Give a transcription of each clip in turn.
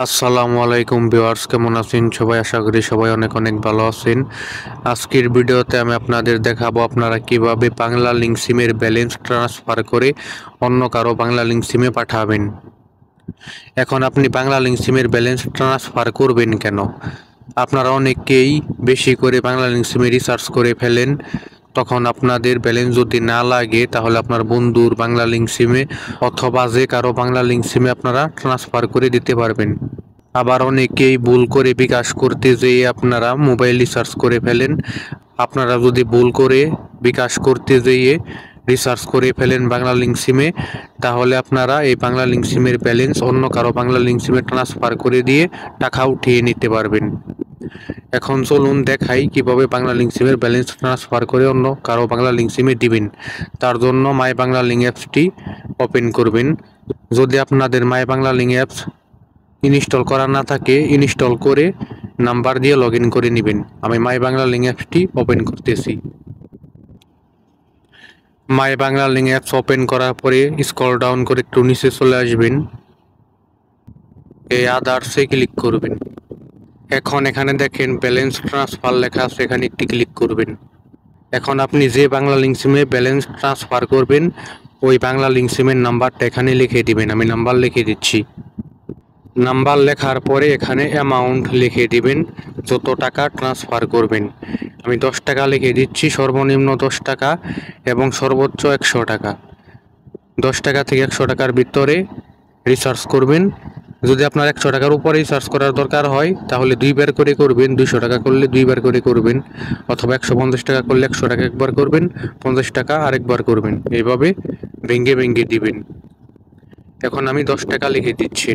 আসসালামু আলাইকুম ভিউয়ার্স, কেমন আছেন সবাই? আশা করি সবাই অনেক অনেক ভালো আছেন। আজকের ভিডিওতে আমি আপনাদের দেখাবো আপনারা কিভাবে বাংলা লিংক সিমের ব্যালেন্স ট্রান্সফার করে অন্য কারো বাংলা লিংক সিমে পাঠাবেন। এখন আপনি বাংলা লিংক সিমের ব্যালেন্স ট্রান্সফার করবেন কেন? আপনারা অনেকেই বেশি করে বাংলা লিংক সিমে রিচার্জ করে ফেলেন, তখন আপনাদের ব্যালেন্স যদি না লাগে তাহলে আপনার বন্ধুর বাংলা লিংক সিমে অথবা যে কারো বাংলা লিংক সিমে আপনারা ট্রান্সফার করে দিতে পারবেন। আবার অনেকেই ভুল করে বিকাশ করতে যেয়ে আপনারা মোবাইল রিচার্জ করে ফেলেন। আপনারা যদি ভুল করে বিকাশ করতে যেয়ে রিচার্জ করে ফেলেন বাংলা লিংক সিমে, তাহলে আপনারা এই বাংলা লিংক সিমের ব্যালেন্স অন্য কারো বাংলা লিংক সিমে ট্রান্সফার করে দিয়ে টাকা উঠিয়ে নিতে পারবেন। এখন চলুন দেখাই কিভাবে বাংলা লিংক সিমের ব্যালেন্স ট্রান্সফার করে অন্য কারো বাংলা লিংক সিমে দিবেন। তার জন্য মাই বাংলা লিংক অ্যাপসটি ওপেন করবেন। যদি আপনাদের মাই বাংলা লিংক অ্যাপস ইনস্টল করা না থাকে, ইনস্টল করে নাম্বার দিয়ে লগ ইন করে নেবেন। আমি মাই বাংলা লিংক অ্যাপসটি ওপেন করতেছি। মাই বাংলা লিংক অ্যাপস ওপেন করার পরে স্ক্রল ডাউন করে একটু নিচে চলে আসবেন, এই আদার্সে ক্লিক করবেন। এখন এখানে দেখেন ব্যালেন্স ট্রান্সফার লেখা আছে, এখানে একটি ক্লিক করবেন। এখন আপনি যে বাংলা লিংক সিমে ব্যালেন্স ট্রান্সফার করবেন ওই বাংলা লিংক সিমের নাম্বারটা এখানে লিখে দিবেন। আমি নাম্বার লিখে দিচ্ছি। নাম্বার লেখার পরে এখানে অ্যামাউন্ট লিখে দিবেন, যত টাকা ট্রান্সফার করবেন। আমি 10 টাকা লিখে দিচ্ছি, সর্বনিম্ন 10 টাকা এবং সর্বোচ্চ 100 টাকা। 10 টাকা থেকে 100 টাকার ভিতরে রিচার্জ করবেন। যদি আপনার 100 টাকার উপরে রিচার্জ করার দরকার হয় তাহলে 2বার করে করবেন, 200 টাকা করলে 2বার করে করবেন, অথবা 150 টাকা করলে 100 টাকা একবার করবেন, 50 টাকা আরেকবার করবেন। এইভাবে ভেঙে ভেঙে দিবেন। এখন আমি 10 টাকা লিখে দিচ্ছি।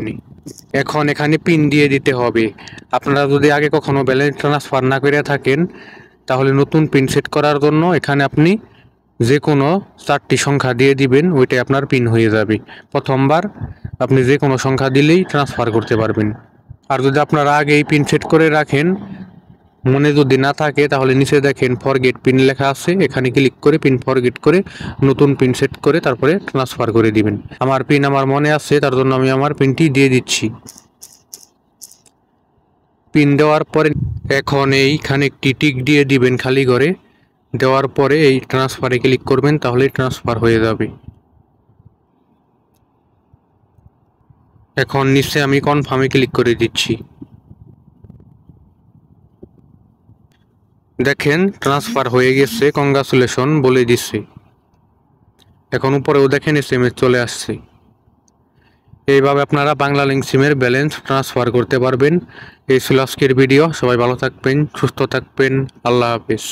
এখন এখানে পিন দিয়ে দিতে হবে। আপনারা যদি আগে কখনো ব্যালেন্স ট্রান্সফার না করে থাকেন তাহলে নতুন পিন সেট করার জন্য এখানে আপনি যে কোনো 4টি সংখ্যা দিয়ে দিবেন, ওইটাই আপনার পিন হয়ে যাবে। প্রথমবার আপনি যে কোনো সংখ্যা দিলেই ট্রান্সফার করতে পারবেন। আর যদি আপনারা আগেই পিন সেট করে রাখেন, মনে যদি না থাকে, তাহলে নিচে দেখেন ফরগেট পিন লেখা আছে, এখানে ক্লিক করে পিন ফরগেট করে নতুন পিন সেট করে তারপরে ট্রান্সফার করে দিবেন। আমার পিন আমার মনে আছে, তার জন্য আমি আমার পিনটি দিয়ে দিচ্ছি। পিন দেওয়ার পরে এখন এইখানে একটি টিক দিয়ে দিবেন খালি ঘরে। দেওয়ার পরে এই ট্রান্সফারে ক্লিক করবেন, তাহলেই ট্রান্সফার হয়ে যাবে। এখন নিচে আমি কনফার্মে ক্লিক করে দিচ্ছি। দেখেন ট্রান্সফার হয়ে গেছে, কংগ্রাচুলেশন বলে দিচ্ছে। এখন উপরেও দেখেন এসএমএস চলে আসছে। এইভাবে আপনারা বাংলা লিংক সিমের ব্যালেন্স ট্রান্সফার করতে পারবেন। এই ছিল আজকের ভিডিও। সবাই ভালো থাকবেন, সুস্থ থাকবেন। আল্লাহ হাফেজ।